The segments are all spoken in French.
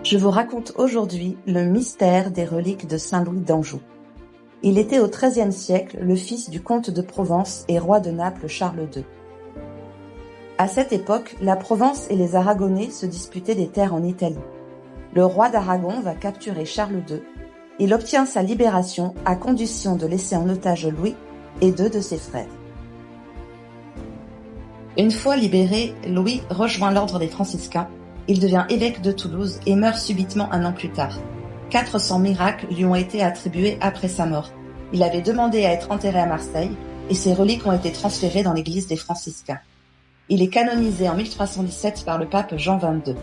Je vous raconte aujourd'hui le mystère des reliques de Saint Louis d'Anjou. Il était au XIIIe siècle le fils du comte de Provence et roi de Naples Charles II. À cette époque, la Provence et les Aragonais se disputaient des terres en Italie. Le roi d'Aragon va capturer Charles II. Il obtient sa libération à condition de laisser en otage Louis et deux de ses frères. Une fois libéré, Louis rejoint l'ordre des franciscains. Il devient évêque de Toulouse et meurt subitement un an plus tard. 400 miracles lui ont été attribués après sa mort. Il avait demandé à être enterré à Marseille et ses reliques ont été transférées dans l'église des franciscains. Il est canonisé en 1317 par le pape Jean XXII.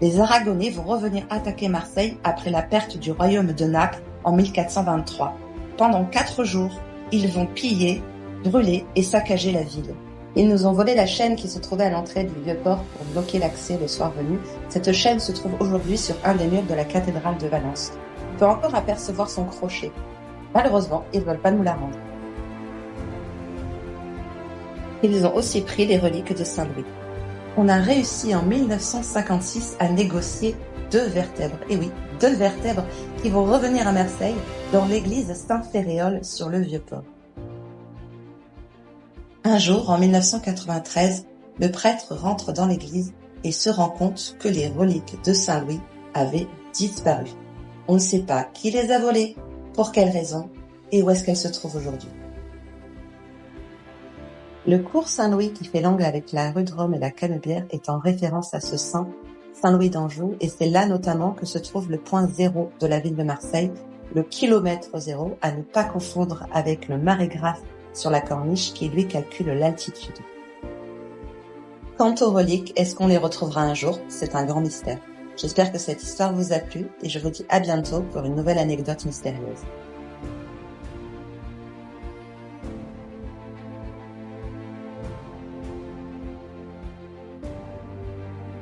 Les Aragonais vont revenir attaquer Marseille après la perte du royaume de Naples en 1423. Pendant 4 jours, ils vont piller, brûler et saccager la ville. Ils nous ont volé la chaîne qui se trouvait à l'entrée du Vieux-Port pour bloquer l'accès le soir venu. Cette chaîne se trouve aujourd'hui sur un des murs de la cathédrale de Valence. On peut encore apercevoir son crochet. Malheureusement, ils ne veulent pas nous la rendre. Ils ont aussi pris les reliques de Saint-Louis. On a réussi en 1956 à négocier 2 vertèbres. Et oui, 2 vertèbres qui vont revenir à Marseille dans l'église Saint-Féréol sur le Vieux-Port. Un jour, en 1993, le prêtre rentre dans l'église et se rend compte que les reliques de Saint-Louis avaient disparu. On ne sait pas qui les a volées, pour quelle raison et où est-ce qu'elles se trouvent aujourd'hui. Le cours Saint-Louis qui fait l'angle avec la rue de Rome et la Canebière est en référence à ce saint, Saint-Louis d'Anjou, et c'est là notamment que se trouve le point zéro de la ville de Marseille, le kilomètre zéro, à ne pas confondre avec le marégraphe sur la corniche qui lui calcule l'altitude. Quant aux reliques, est-ce qu'on les retrouvera un jour? C'est un grand mystère. J'espère que cette histoire vous a plu et je vous dis à bientôt pour une nouvelle anecdote mystérieuse.